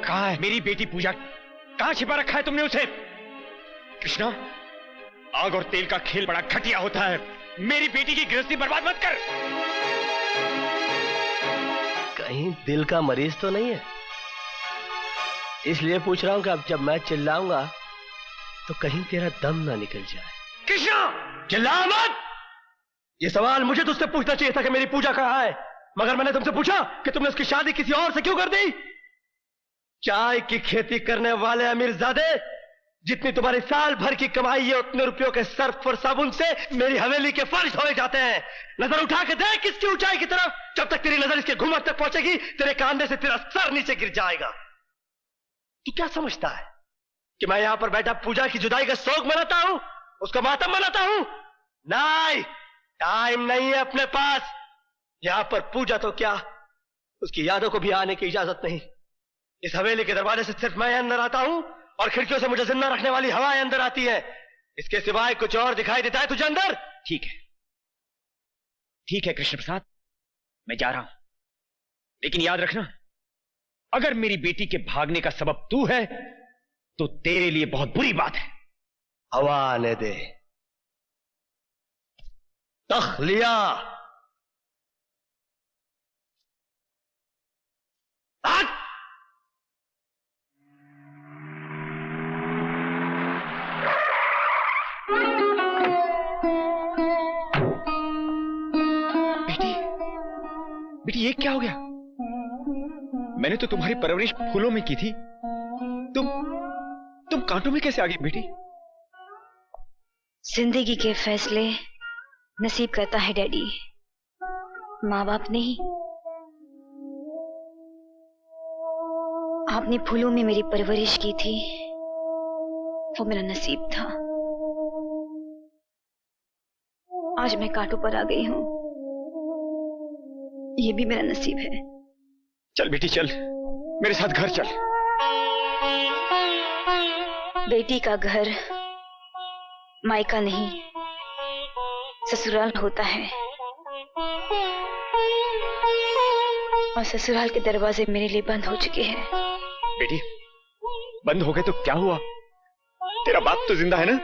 कहाँ है मेरी बेटी पूजा? कहाँ छिपा रखा है तुमने उसे? कृष्णा, आग और तेल का खेल बड़ा घटिया होता है। मेरी बेटी की गृहस्थी बर्बाद मत कर। कहीं दिल का मरीज तो नहीं है? इसलिए पूछ रहा हूं कि अब जब मैं चिल्लाऊंगा तो कहीं तेरा दम ना निकल जाए। कृष्णा, चिल्ला मत। ये सवाल मुझे तुझसे पूछना चाहिए था कि मेरी पूजा कहाँ है, मगर मैंने तुमसे पूछा कि तुमने उसकी शादी किसी और से क्यों कर दी? चाय की खेती करने वाले अमीरजादे, जितनी तुम्हारी साल भर की कमाई है उतने रुपयों के सर्फ और साबुन से मेरी हवेली के फर्श धोए जाते हैं। नजर उठा के देख किसकी ऊंचाई की तरफ। जब तक तेरी नजर इसके घुमट तक पहुंचेगी तेरे कांधे से तेरा सर नीचे गिर जाएगा। तू क्या समझता है कि मैं यहां पर बैठा पूजा की जुदाई का शोक मनाता हूं, उसका मातम मनाता हूं? नहीं, टाइम नहीं है अपने पास। यहां पर पूजा तो क्या, उसकी यादों को भी आने की इजाजत नहीं। इस हवेली के दरवाजे से सिर्फ मैं अंदर आता हूं और खिड़कियों से मुझे जिंदा रखने वाली हवाएं अंदर आती है। इसके सिवाय कुछ और दिखाई देता है तुझे अंदर? ठीक है, ठीक है कृष्ण प्रसाद, मैं जा रहा हूं, लेकिन याद रखना, अगर मेरी बेटी के भागने का सबब तू है तो तेरे लिए बहुत बुरी बात है। हवा आने दे। तखलिया। बेटी, ये क्या हो गया? मैंने तो तुम्हारी परवरिश फूलों में की थी, तुम कांटों में कैसे आ गई बेटी? जिंदगी के फैसले नसीब करता है डैडी, माँ बाप नहीं। आपने फूलों में मेरी परवरिश की थी, वो मेरा नसीब था। आज मैं कांटों पर आ गई हूं, ये भी मेरा नसीब है। चल बेटी चल, मेरे साथ घर चल। बेटी का घर मायका नहीं ससुराल होता है, और ससुराल के दरवाजे मेरे लिए बंद हो चुके हैं। बेटी, बंद हो गए तो क्या हुआ? तेरा बाप तो जिंदा है ना?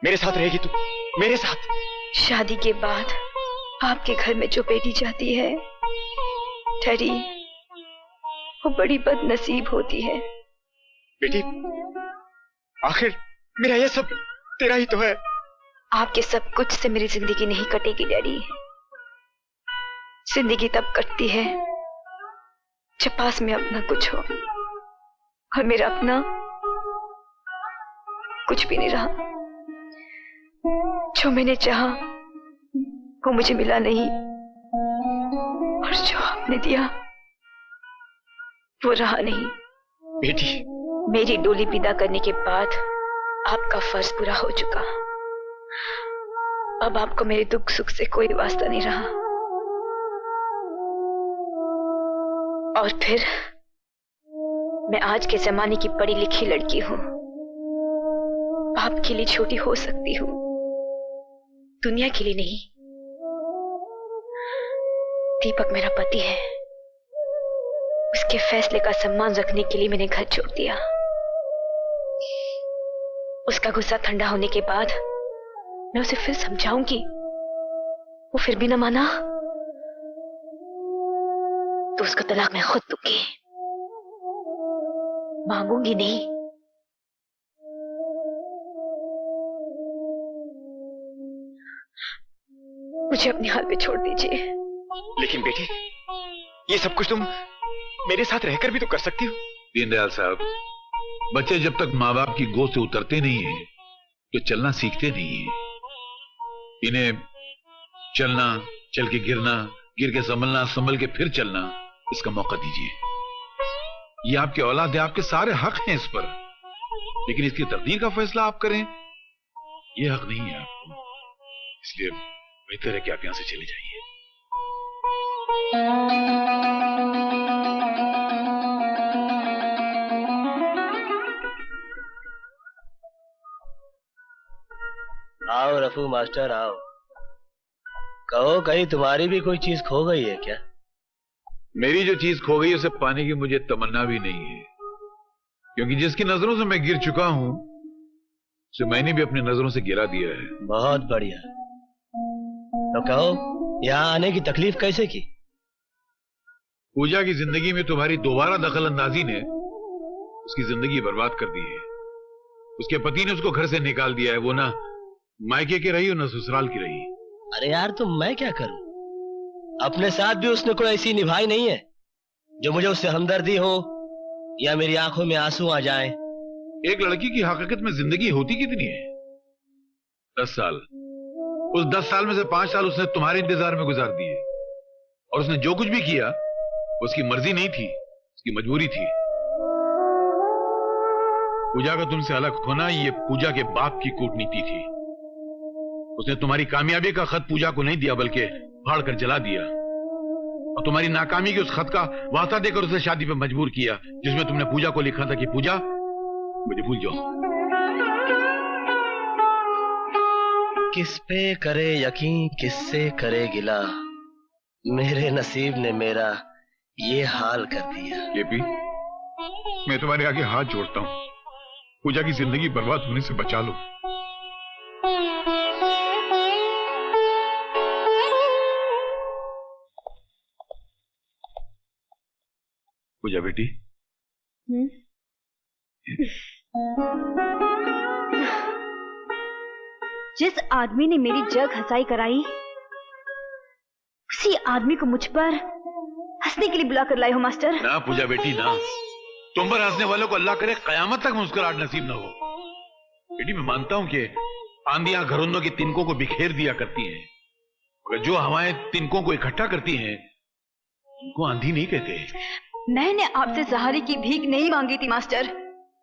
मेरे साथ रहेगी तू, मेरे साथ। शादी के बाद आपके घर में जो बेटी जाती है डैडी, वो बड़ी बदनसीब होती है। बेटी, आखिर मेरा ये सब तेरा ही तो है। आपके सब कुछ से मेरी जिंदगी नहीं कटेगी डैडी। जिंदगी तब कटती है जब पास में अपना कुछ हो, और मेरा अपना कुछ भी नहीं रहा। जो मैंने चाहा वो मुझे मिला नहीं, और जो आपने दिया वो रहा नहीं। बेटी, मेरी डोली विदा करने के बाद आपका फर्ज पूरा हो चुका। अब आपको मेरे दुख सुख से कोई वास्ता नहीं रहा। और फिर मैं आज के जमाने की पढ़ी लिखी लड़की हूं, आपके लिए छोटी हो सकती हूं, दुनिया के लिए नहीं। दीपक मेरा पति है, उसके फैसले का सम्मान रखने के लिए मैंने घर छोड़ दिया। उसका गुस्सा ठंडा होने के बाद मैं उसे फिर समझाऊंगी, वो फिर भी न माना तो उसका तलाक मैं खुद दूंगी, मांगूंगी नहीं। मुझे अपने हाल पे छोड़ दीजिए। लेकिन बेटी, ये सब कुछ तुम मेरे साथ रहकर भी तो कर सकती हो। दीनदयाल साहब, बच्चे जब तक माँ बाप की गोद से उतरते नहीं है तो चलना सीखते नहीं है। इन्हें चलना, चल के गिरना, गिर के संभलना, संभल के फिर चलना, इसका मौका दीजिए। ये आपके औलाद है, आपके सारे हक हैं इस पर, लेकिन इसकी तकदीर का फैसला आप करें, ये हक नहीं है आपको। इसलिए बेहतर है कि आप यहां से चले जाइए। आओ रफू मास्टर आओ। कहो, कहीं तुम्हारी भी कोई चीज खो गई है क्या? मेरी जो चीज खो गई उसे पाने की मुझे तमन्ना भी नहीं है, क्योंकि जिसकी नजरों से मैं गिर चुका हूं उसे मैंने भी अपनी नजरों से गिरा दिया है। बहुत बढ़िया। तो कहो, यहाँ आने की तकलीफ कैसे की? पूजा की जिंदगी में तुम्हारी दोबारा दखल अंदाजी ने उसकी जिंदगी बर्बाद कर दी है। उसके पति ने उसको घर से निकाल दिया है। वो ना मायके की रही और ना ससुराल की रही। अरे यार, तो मैं क्या करूं? अपने साथ भी उसने कोई ऐसी निभाई नहीं है जो मुझे उससे हमदर्दी हो या मेरी आंखों में आंसू आ जाए। एक लड़की की हकीकत में जिंदगी होती कितनी है? 10 साल। उस 10 साल में से 5 साल उसने तुम्हारे इंतजार में गुजार दिए। और उसने जो कुछ भी किया उसकी मर्जी नहीं थी, उसकी मजबूरी थी। पूजा का तुमसे अलग होना ये पूजा के बाप की कूटनीति थी। उसने तुम्हारी कामयाबी का खत पूजा को नहीं दिया बल्कि फाड़ कर जला दिया। और तुम्हारी नाकामी के उस खत का वास्ता देकर उसे शादी पे मजबूर किया जिसमें तुमने पूजा को लिखा था कि पूजा मुझे भूल जाओ। किस पे करे यकीन, किससे करे गिला, मेरे नसीब ने मेरा ये हाल कर दिया। केपी, मैं तुम्हारे आगे हाथ जोड़ता हूं, पूजा की जिंदगी बर्बाद होने से बचा लो। पूजा बेटी। जिस आदमी ने मेरी जग हंसाई कराई उसी आदमी को मुझ पर हंसने के लिए बुला कर लाए हो मास्टर। ना पूजा बेटी ना, तुम पर हंसने वालों को अल्लाह करे कयामत तक मुस्कुराहट नसीब ना हो। बेटी मैं मानता हूं कि आंधियां घरौंदों के तिनकों को बिखेर दिया करती हैं, मगर जो हवाएं तिनकों को इकट्ठा करती हैं उनको आंधी नहीं कहते। मैंने आपसे सहारे की भीख नहीं मांगी थी मास्टर।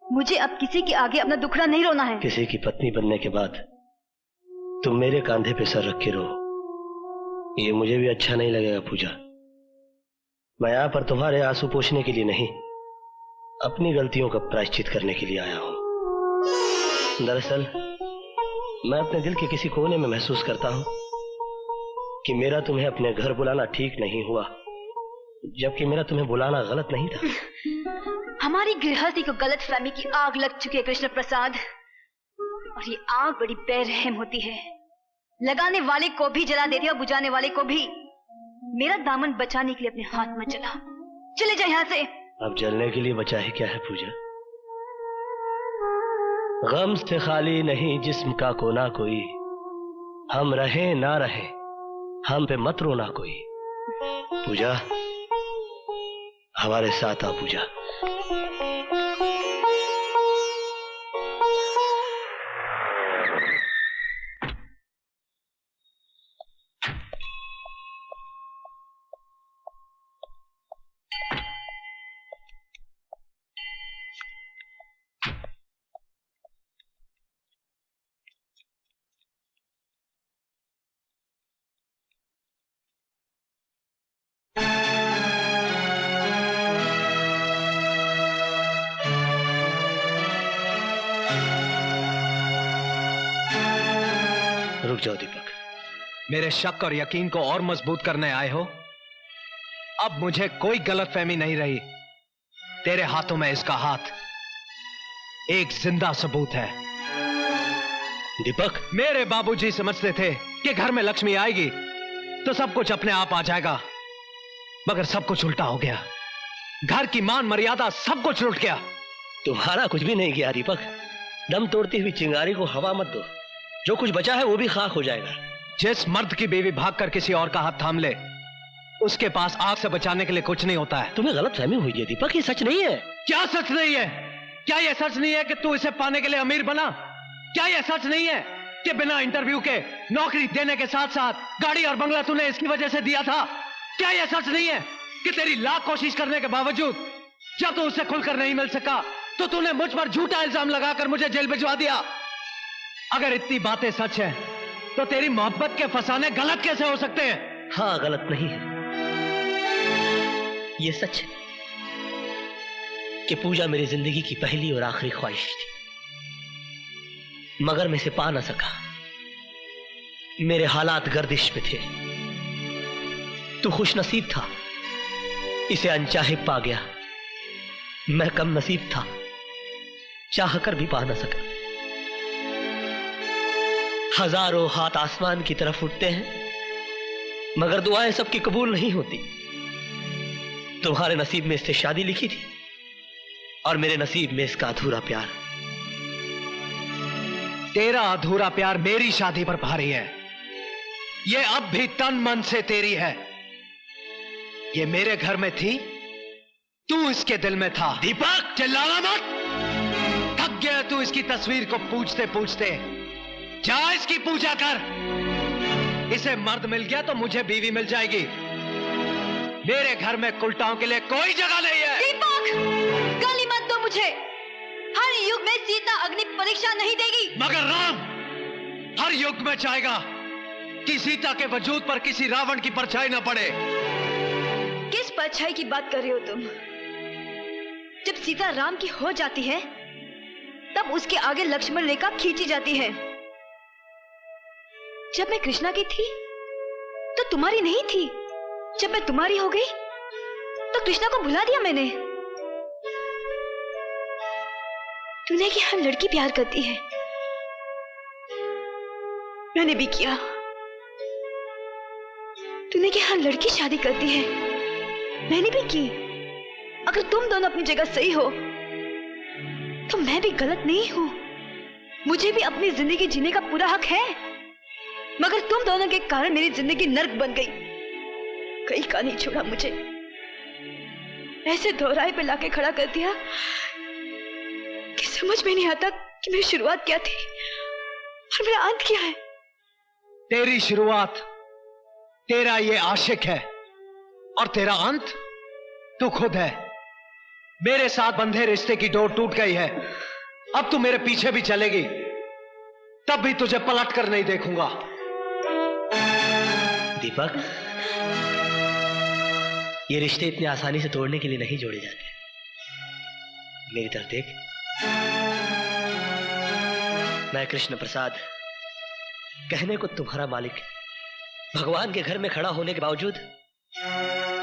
मुझे अब किसी के आगे अपना दुखड़ा नहीं रोना है। किसी की पत्नी बनने के बाद तुम मेरे कंधे पे सर रख के रो, ये मुझे भी अच्छा नहीं लगेगा पूजा। मैं यहाँ पर तुम्हारे आंसू पोंछने के लिए नहीं, अपनी गलतियों का प्रायश्चित करने के लिए आया हूं। दरअसल मैं अपने दिल के किसी कोने में महसूस करता हूं कि मेरा तुम्हें अपने घर बुलाना ठीक नहीं हुआ, जबकि मेरा तुम्हें बुलाना गलत नहीं था। हमारी गृहस्थी को गलतफहमी की आग लग चुकी है कृष्ण प्रसाद, और ये आग बड़ी बेरहम होती है, लगाने वाले को भी जला देती है और बुझाने वाले को भी। मेरा दामन बचाने के लिए अपने हाथ मत जला, चले जाए यहाँ से। अब जलने के लिए बचा है क्या है पूजा? गम से खाली नहीं जिस्म का कोना कोई, हम रहे ना रहे हम पे मत रोना कोई। पूजा हमारे साथ आ पूजा। रुक जाओ दीपक, मेरे शक और यकीन को और मजबूत करने आए हो? अब मुझे कोई गलतफहमी नहीं रही। तेरे हाथों में इसका हाथ एक जिंदा सबूत है। दीपक, मेरे बाबूजी समझते थे कि घर में लक्ष्मी आएगी तो सब कुछ अपने आप आ जाएगा, मगर सब कुछ उल्टा हो गया। घर की मान मर्यादा सब कुछ लुट गया। तुम्हारा कुछ भी नहीं गया दीपक। दम तोड़ती हुई चिंगारी को हवा मत दो, जो कुछ बचा है वो भी खाक हो जाएगा। जिस मर्द की बीवी भागकर किसी और का हाथ थाम ले, उसके पास आग से बचाने के लिए कुछ नहीं होता है। तुम्हें गलतफहमी हुई है दीपक, ये सच नहीं है। क्या सच नहीं है? क्या यह सच नहीं है कि तू इसे पाने के लिए अमीर बना? क्या यह सच नहीं है कि बिना इंटरव्यू के नौकरी देने के साथ साथ गाड़ी और बंगला तूने इसकी वजह से दिया था? क्या यह सच नहीं है कि तेरी लाख कोशिश करने के बावजूद जब तू उससे खुलकर नहीं मिल सका तो तूने मुझ पर झूठा इल्जाम लगाकर मुझे जेल भिजवा दिया? अगर इतनी बातें सच हैं, तो तेरी मोहब्बत के फसाने गलत कैसे हो सकते हैं? हाँ, गलत नहीं है, ये सच है कि पूजा मेरी जिंदगी की पहली और आखिरी ख्वाहिश थी, मगर मैं इसे पा ना सका। मेरे हालात गर्दिश पे थे। तू खुश नसीब था, इसे अनचाहे पा गया। मैं कम नसीब था, चाहकर भी पा न सका। हजारों हाथ आसमान की तरफ उठते हैं मगर दुआएं सबकी कबूल नहीं होती। तुम्हारे नसीब में इससे शादी लिखी थी और मेरे नसीब में इसका अधूरा प्यार। तेरा अधूरा प्यार मेरी शादी पर भारी है। ये अब भी तन मन से तेरी है। ये मेरे घर में थी, तू इसके दिल में था। दीपक चिल्लाना मत। थक गया तू इसकी तस्वीर को पूछते पूछते। जा इसकी पूजा कर। इसे मर्द मिल गया तो मुझे बीवी मिल जाएगी। मेरे घर में कुलटाओं के लिए कोई जगह नहीं है। दीपक, गाली मत दो मुझे। हर युग में सीता अग्नि परीक्षा नहीं देगी। मगर राम हर युग में चाहेगा कि सीता के वजूद पर किसी रावण की परछाई न पड़े। किस परछाई की बात कर रहे हो तुम? जब सीता राम की हो जाती है तब उसके आगे लक्ष्मण रेखा खींची जाती है। जब मैं कृष्णा की थी तो तुम्हारी नहीं थी। जब मैं तुम्हारी हो गई तो कृष्णा को भुला दिया मैंने। तूने कि हर लड़की प्यार करती है, मैंने भी किया। तूने कि हर लड़की शादी करती है, मैंने भी की। अगर तुम दोनों अपनी जगह सही हो तो मैं भी गलत नहीं हूं। मुझे भी अपनी जिंदगी जीने का पूरा हक है। मगर तुम दोनों के कारण मेरी जिंदगी नर्क बन गई। कहीं का नहीं छोड़ा मुझे। ऐसे दोहराए पे लाके खड़ा कर दिया कि समझ में नहीं आता कि मेरी शुरुआत क्या थी और मेरा अंत क्या है। तेरी शुरुआत तेरा ये आशिक है और तेरा अंत तू खुद है। मेरे साथ बंधे रिश्ते की डोर टूट गई है। अब तू मेरे पीछे भी चलेगी तब भी तुझे पलट कर नहीं देखूंगा। दीपक, ये रिश्ते इतनी आसानी से तोड़ने के लिए नहीं जोड़े जाते। मेरी तरफ देख। मैं कृष्ण प्रसाद, कहने को तुम्हारा मालिक, भगवान के घर में खड़ा होने के बावजूद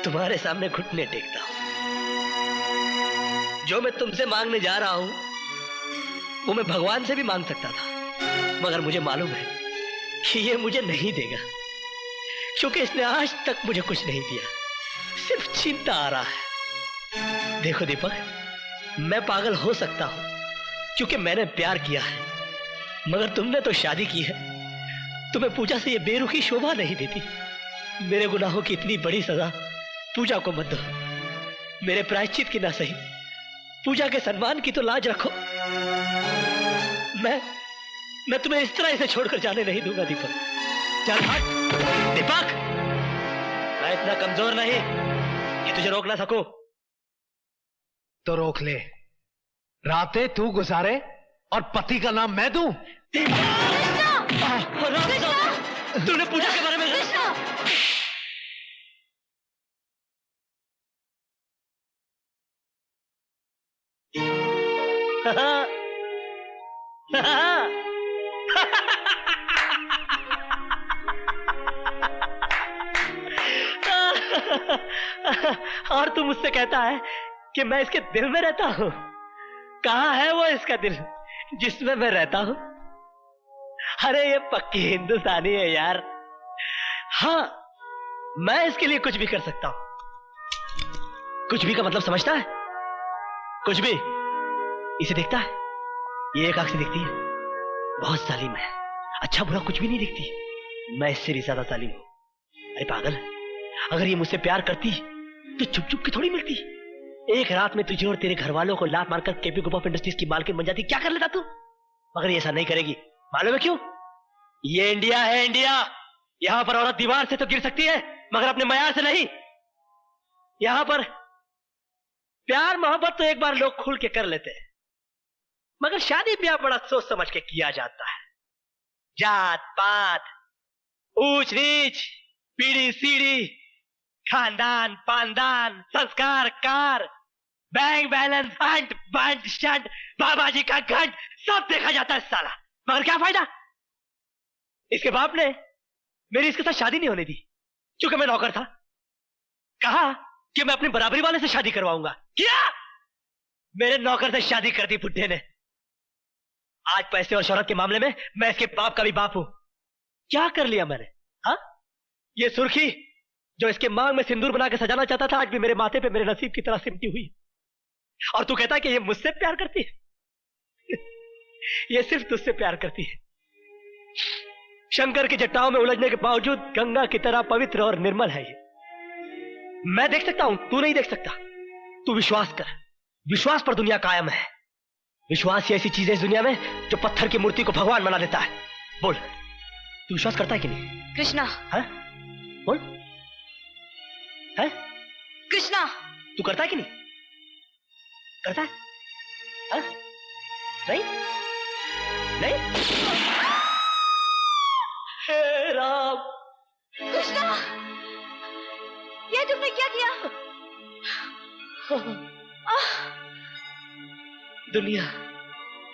तुम्हारे सामने घुटने टेकता हूं। जो मैं तुमसे मांगने जा रहा हूं वो मैं भगवान से भी मांग सकता था, मगर मुझे मालूम है कि ये मुझे नहीं देगा, क्योंकि इसने आज तक मुझे कुछ नहीं दिया, सिर्फ चिंता आ रहा है। देखो दीपक, मैं पागल हो सकता हूं क्योंकि मैंने प्यार किया है, मगर तुमने तो शादी की है। तुम्हें पूजा से ये बेरुखी शोभा नहीं देती। मेरे गुनाहों की इतनी बड़ी सजा पूजा को मत दो। मेरे प्रायश्चित की ना सही, पूजा के सम्मान की तो लाज रखो। मैं तुम्हें इस तरह इसे छोड़कर जाने नहीं दूंगा दीपक। चल हट। दीपक, मैं इतना कमजोर नहीं कि तुझे रोक ना सकूं। तो रोक ले। रातें तू गुजारे और पति का नाम मैं दूं। तूने पूजा के बारे में और तू मुझसे कहता है कि मैं इसके दिल में रहता हूं। कहां है वो इसका दिल जिसमें मैं रहता हूं? अरे ये पक्की हिंदुस्तानी है यार। हाँ, मैं इसके लिए कुछ भी कर सकता हूं। कुछ भी का मतलब समझता है? कुछ भी। इसे देखता है, ये एक आंख से दिखती है, बहुत जालिम है, अच्छा बुरा कुछ भी नहीं दिखती। मैं इससे भी ज्यादा जालिम हूं। अरे पागल, अगर ये मुझसे प्यार करती तो चुप चुप के थोड़ी मिलती। एक रात में तुझे और तेरे घर वालों को लात मारकर केपी ग्रुप ऑफ इंडस्ट्रीज की मालकिन बन जाती। क्या कर लेता तू? मगर ये ऐसा नहीं करेगी। मालूम है क्यों? ये इंडिया है, इंडिया। यहां पर औरत दीवार से तो गिर सकती है मगर अपने मयार से नहीं। यहां पर प्यार मोहब्बत तो एक बार लोग खुल के कर लेते हैं, मगर शादी ब्याह बड़ा सोच समझ के किया जाता है। जात पात, ऊंच नीच, पीढ़ी सीढ़ी, खानदान पानदान, संस्कार कार, बैंक बैलेंस, हंट बंट शंट, बाबा जी का घंट, सब देखा जाता है साला। मगर क्या फायदा? इसके बाप ने मेरी इसके साथ शादी नहीं होने दी क्योंकि मैं नौकर था। कहा कि मैं अपनी बराबरी वाले से शादी करवाऊंगा। किया? मेरे नौकर से शादी कर दी बुड्ढे ने। आज पैसे और शोहरत के मामले में मैं इसके बाप का भी बाप हूं। क्या कर लिया मैंने? हाँ, ये सुर्खी जो इसके मांग में सिंदूर बना के सजाना चाहता था, आज भी मेरे माथे पे मेरे नसीब की तरह सिमटी हुई। और तू कहता है कि ये मुझसे प्यार करती है? ये सिर्फ तुझसे प्यार करती है। शंकर की जटाओं में उलझने के बावजूद गंगा की तरह पवित्र और निर्मल है ये। मैं देख सकता हूं, तू नहीं देख सकता। तू विश्वास कर, विश्वास पर दुनिया कायम है। विश्वास ही ऐसी चीज है इस दुनिया में जो पत्थर की मूर्ति को भगवान बना देता है। बोल, तू विश्वास करता है कि नहीं? कृष्णा। है? बोल, है? कृष्णा, तू करता है कि नहीं? करता है? है? नहीं? नहीं? हे राम! कृष्णा, ये तुमने क्या किया? दुनिया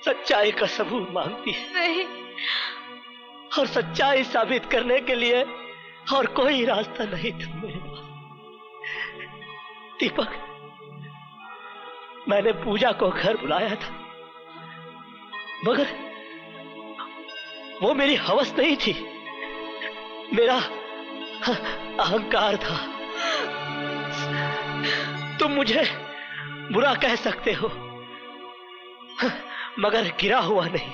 सच्चाई का सबूत मांगती है। नहीं। और सच्चाई साबित करने के लिए और कोई रास्ता नहीं था मेरे पास। दीपक, मैंने पूजा को घर बुलाया था, मगर वो मेरी हवस नहीं थी, मेरा अहंकार था। तुम मुझे बुरा कह सकते हो, मगर गिरा हुआ नहीं।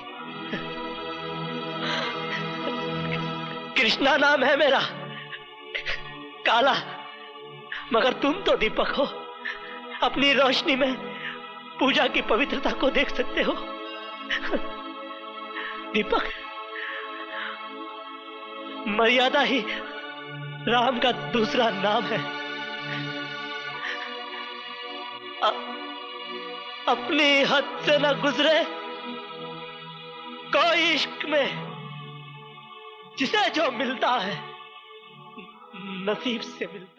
कृष्णा नाम है मेरा, काला, मगर तुम तो दीपक हो। अपनी रोशनी में पूजा की पवित्रता को देख सकते हो। दीपक, मर्यादा ही राम का दूसरा नाम है। अपनी हद से न गुजरे कोई इश्क में, जिसे जो मिलता है नसीब से मिलता है।